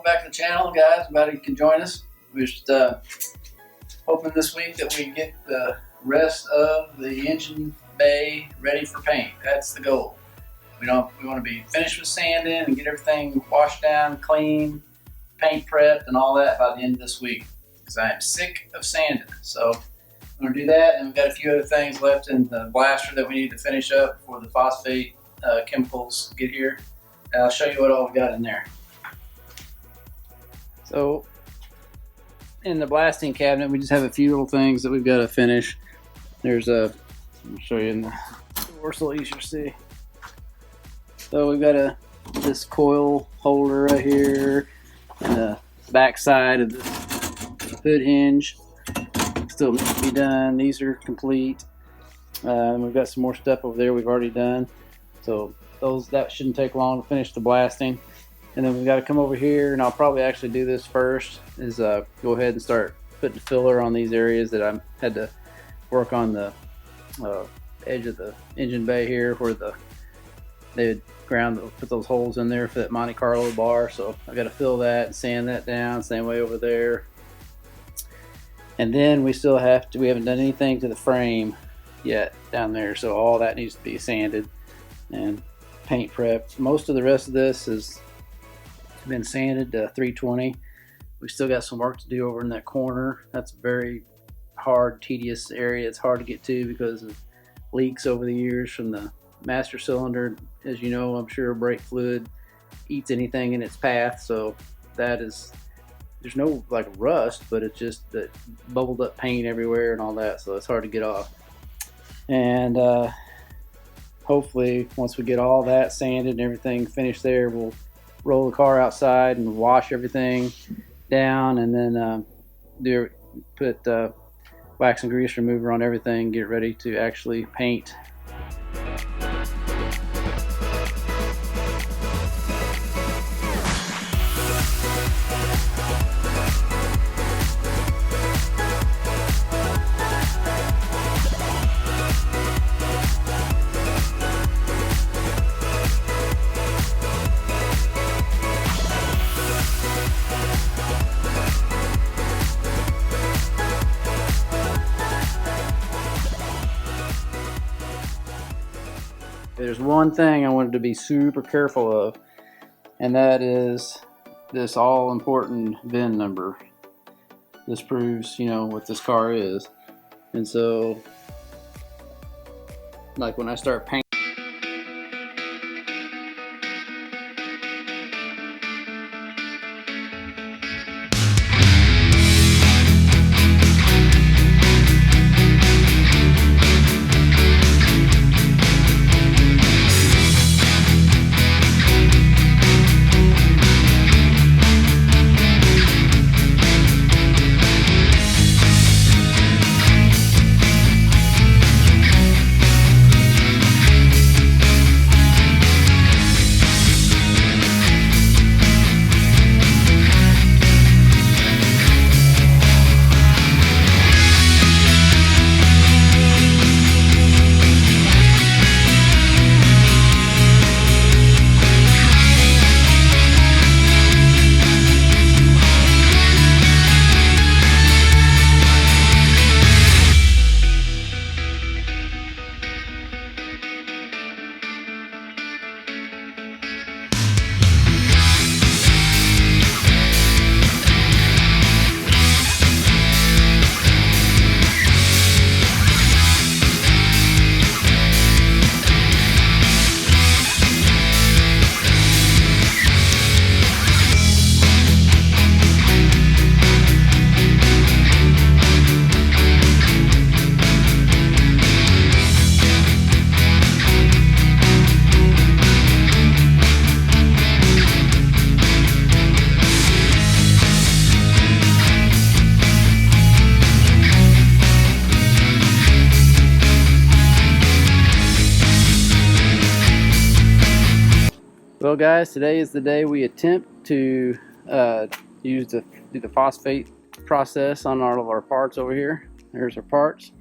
welcome back to the channel, guys. Everybody can join us. We're just hoping this week that we get the rest of the engine bay ready for paint. That's the goal. We want to be finished with sanding and get everything washed down, clean, paint prepped, and all that by the end of this week. Because I am sick of sanding. So we're going to do that, and we've got a few other things left in the blaster that we need to finish up before the phosphate chemicals get here. And I'll show you what all we got in there. So in the blasting cabinet, we just have a few little things that we've got to finish. There's a, I'll show you in the door so easier to see. So we've got this coil holder right here, and the back side of the hood hinge still needs to be done. These are complete. And we've got some more stuff over there we've already done. So that shouldn't take long to finish the blasting. And then we've got to come over here, and I'll probably actually do this first, is go ahead and start putting filler on these areas that I had to work on the edge of the engine bay here where they had put those holes in there for that Monte Carlo bar. So I got to fill that and sand that down, same way over there. And then we haven't done anything to the frame yet down there, so all that needs to be sanded and paint prepped. Most of the rest of this has been sanded to 320. We still got some work to do over in that corner. That's a very hard, tedious area. It's hard to get to because of leaks over the years from the master cylinder. As you know, I'm sure brake fluid eats anything in its path, so there's no like rust, but it's just that bubbled up paint everywhere and all that, so it's hard to get off. And hopefully once we get all that sanded and everything finished there, we'll roll the car outside and wash everything down, and then put wax and grease remover on everything, get ready to actually paint. There's one thing I wanted to be super careful of, and that is this all-important VIN number. This proves, what this car is. And so, like when I start painting, well, guys, today is the day we attempt to do the phosphate process on all of our parts over here. There's our parts: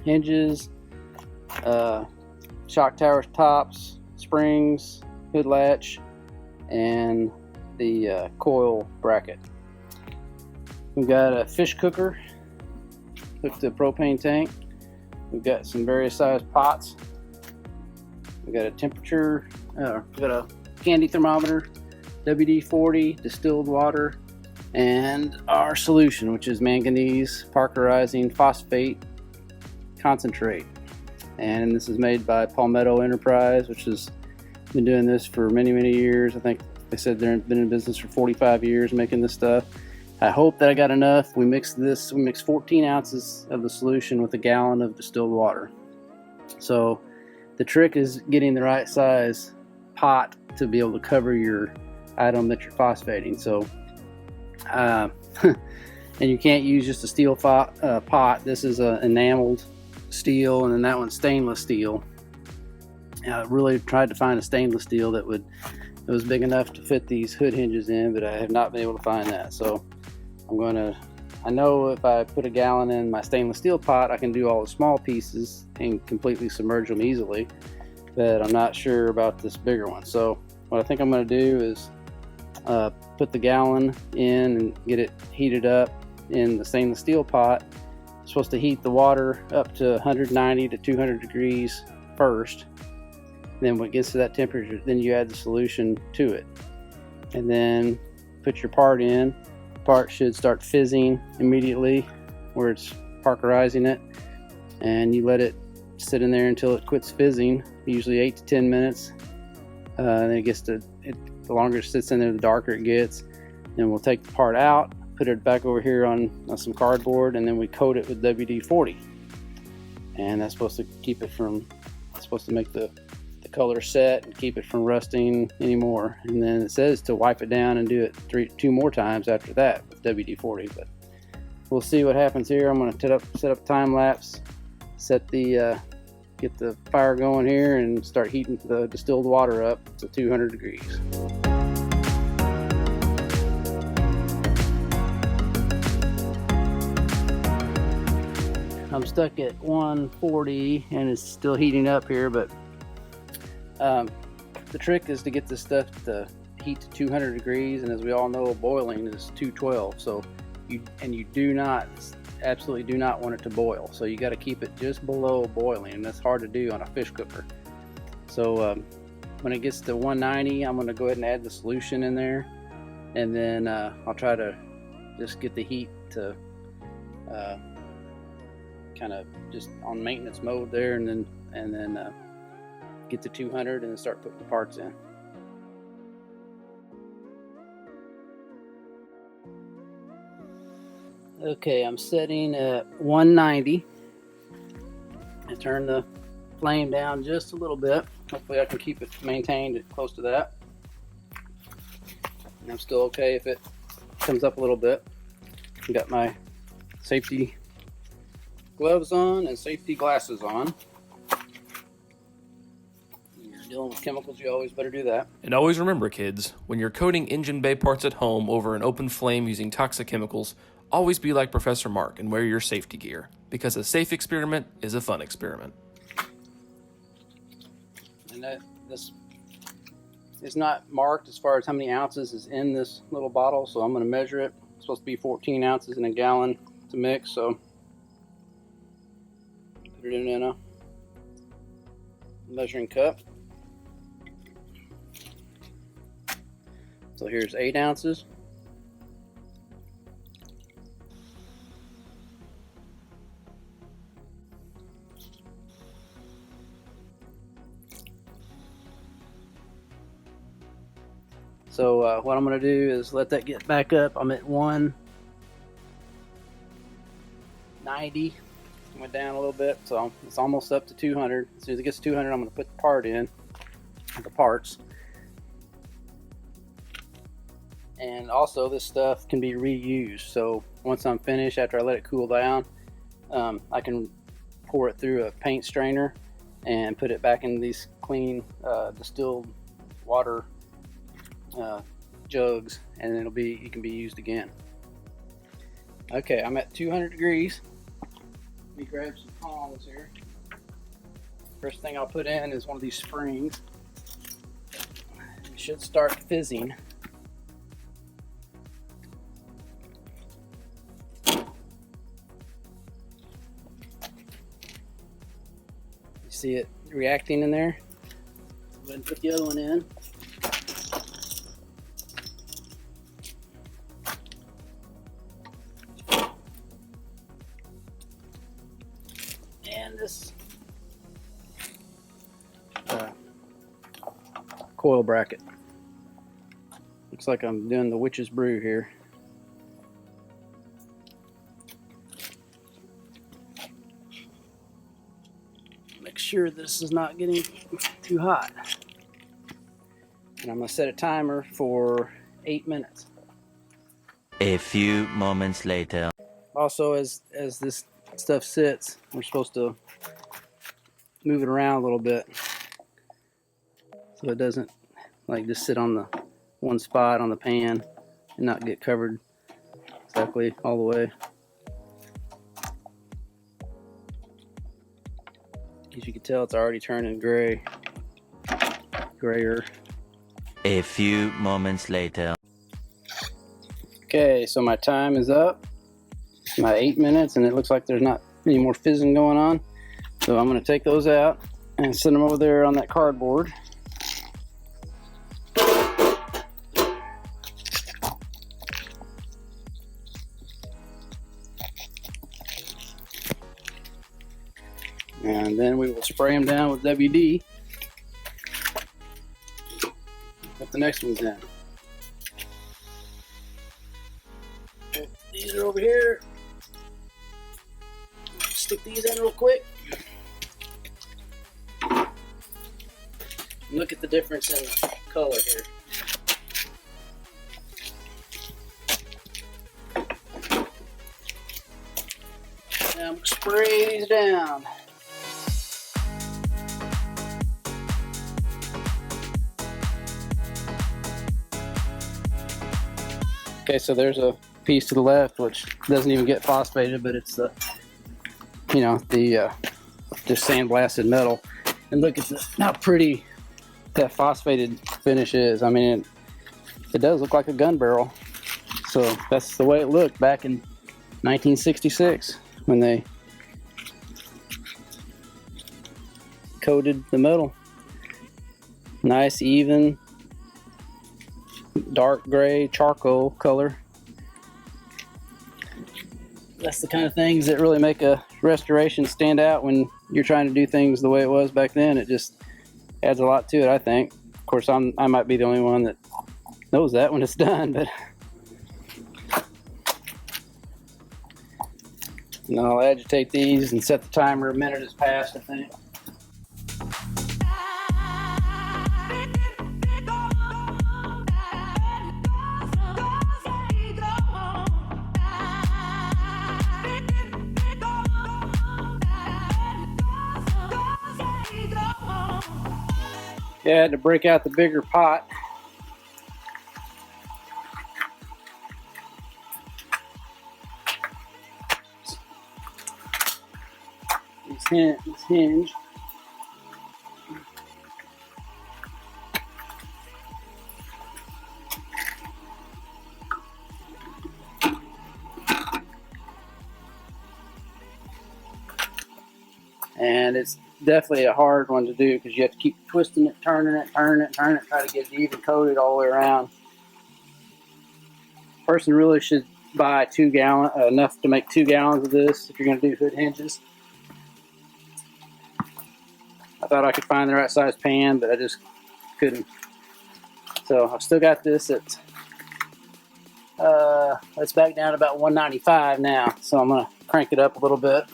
hinges, shock towers tops, springs, hood latch, and the coil bracket. We've got a fish cooker hooked to a propane tank. We've got some various sized pots. We've got a temperature, we've got a candy thermometer, WD-40, distilled water, and our solution, which is manganese parkerizing phosphate concentrate. And this is made by Palmetto Enterprise, which has been doing this for many, many years. I think they said they've been in business for 45 years making this stuff. I hope that I got enough. We mixed 14 ounces of the solution with a gallon of distilled water. So the trick is getting the right size pot to be able to cover your item that you're phosphating. So, and you can't use just a steel pot. This is an enameled steel, and then that one's stainless steel. I really tried to find a stainless steel that was big enough to fit these hood hinges in, but I have not been able to find that. So I know if I put a gallon in my stainless steel pot, I can do all the small pieces and completely submerge them easily, but I'm not sure about this bigger one. So what I think I'm going to do is put the gallon in and get it heated up in the stainless steel pot. It's supposed to heat the water up to 190 to 200 degrees first. Then when it gets to that temperature, then you add the solution to it, and then put your part in. Part should start fizzing immediately where it's parkerizing it, and you let it sit in there until it quits fizzing, usually 8 to 10 minutes. Then it gets the longer it sits in there, the darker it gets. Then we'll take the part out, put it back over here on some cardboard, and then we coat it with WD-40, and that's supposed to keep it from, it's supposed to make the color set and keep it from rusting anymore. And then it says to wipe it down and do it 2 more times after that with WD-40, but we'll see what happens here. I'm going to set up time lapse, get the fire going here, and start heating the distilled water up to 200 degrees. I'm stuck at 140 and it's still heating up here, but the trick is to get this stuff to heat to 200 degrees, and as we all know, boiling is 212. So you absolutely do not want it to boil. So you got to keep it just below boiling, and that's hard to do on a fish cooker. So when it gets to 190, I'm going to go ahead and add the solution in there, and then I'll try to just get the heat to kind of just on maintenance mode there, and then get to 200 and then start putting the parts in. Okay, I'm setting at 190. I turn the flame down just a little bit. Hopefully I can keep it maintained at close to that. And I'm still okay if it comes up a little bit. I got my safety gloves on and safety glasses on. Dealing with chemicals, you always better do that. And always remember, kids, when you're coating engine bay parts at home over an open flame using toxic chemicals, always be like Professor Mark and wear your safety gear, because a safe experiment is a fun experiment. And this is not marked as far as how many ounces is in this little bottle, so I'm going to measure it. It's supposed to be 14 ounces in a gallon to mix, so put it in a measuring cup. So here's 8 ounces. So what I'm going to do is let that get back up. I'm at 190. Went down a little bit, so it's almost up to 200. As soon as it gets to 200, I'm going to put the part in, the parts. And also, this stuff can be reused. So once I'm finished, after I let it cool down, I can pour it through a paint strainer and put it back in these clean distilled water jugs, and it can be used again. Okay, I'm at 200 degrees. Let me grab some tongs here. First thing I'll put in is one of these springs. It should start fizzing. see it reacting in there. Go ahead and put the other one in. And this coil bracket. Looks like I'm doing the witch's brew here. Make sure this is not getting too hot. And I'm going to set a timer for 8 minutes. A few moments later. Also, as this stuff sits, we're supposed to move it around a little bit so it doesn't like just sit on the one spot on the pan and not get covered exactly all the way. As you can tell, it's already turning grayer. A few moments later. Okay, so my time is up. My 8 minutes, and it looks like there's not any more fizzing going on. So I'm going to take those out and send them over there on that cardboard. And then we will spray them down with WD. Put the next ones in. These are over here. Stick these in real quick. Look at the difference in the color here. Now I'm going to spray these down. Okay, so there's a piece to the left which doesn't even get phosphated, but it's the, you know, the just sandblasted metal. And look at how pretty that phosphated finish is. I mean, it does look like a gun barrel. So that's the way it looked back in 1966 when they coated the metal. Nice, even, dark gray charcoal color. That's the kind of things that really make a restoration stand out when you're trying to do things the way it was back then. It just adds a lot to it, I think. Of course, I might be the only one that knows that when it's done, but and I'll agitate these and set the timer. A minute has passed, I think. Yeah, I had to break out the bigger pot. This hinge. And it's definitely a hard one to do because you have to keep twisting it, turning it, try to get it even coated all the way around. Person really should buy 2 gallon, enough to make 2 gallons of this if you're going to do hood hinges. I thought I could find the right size pan, but I just couldn't. So I've still got this at, it's back down to about 195 now. So I'm going to crank it up a little bit.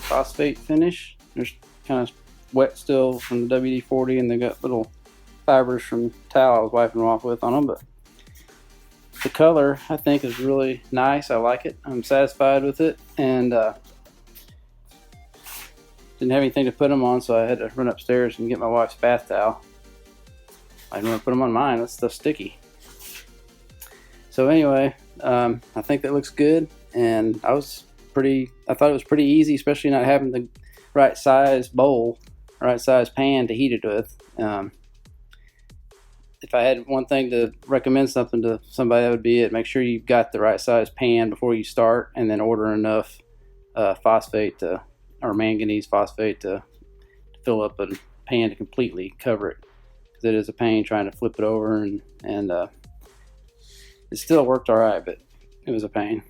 Phosphate finish. There's kind of wet still from the WD-40, and they got little fibers from towel I was wiping them off with on them. But the color, I think, is really nice. I like it. I'm satisfied with it, and didn't have anything to put them on, so I had to run upstairs and get my wife's bath towel. I didn't want to put them on mine. That stuff's sticky. So anyway, I think that looks good, and I thought it was pretty easy, especially not having the right size bowl, right size pan to heat it with. If I had one thing to recommend something to somebody, that would be it. Make sure you've got the right size pan before you start, and then order enough manganese phosphate to fill up a pan to completely cover it. Because it is a pain trying to flip it over, and it still worked all right, but it was a pain.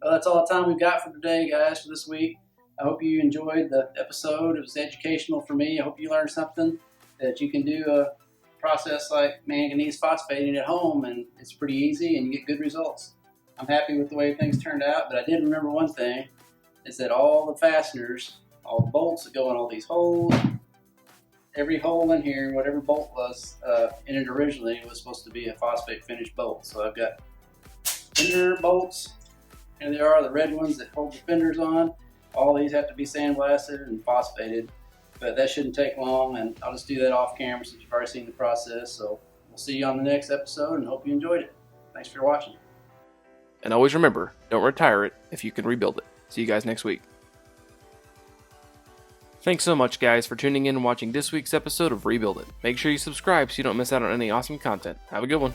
Well, that's all the time we've got for today, guys, for this week. I hope you enjoyed the episode. It was educational for me. I hope you learned something that you can do a process like manganese phosphating at home, and it's pretty easy and you get good results. I'm happy with the way things turned out, but I did remember one thing, is that all the fasteners, all the bolts that go in all these holes, every hole in here, whatever bolt was in it originally, was supposed to be a phosphate finished bolt. So I've got fender bolts, and there are the red ones that hold the fenders on. All these have to be sandblasted and phosphated, but that shouldn't take long, and I'll just do that off camera since you've already seen the process. So we'll see you on the next episode, and hope you enjoyed it. Thanks for watching. And always remember, don't retire it if you can rebuild it. See you guys next week. Thanks so much, guys, for tuning in and watching this week's episode of Rebuild It. Make sure you subscribe so you don't miss out on any awesome content. Have a good one.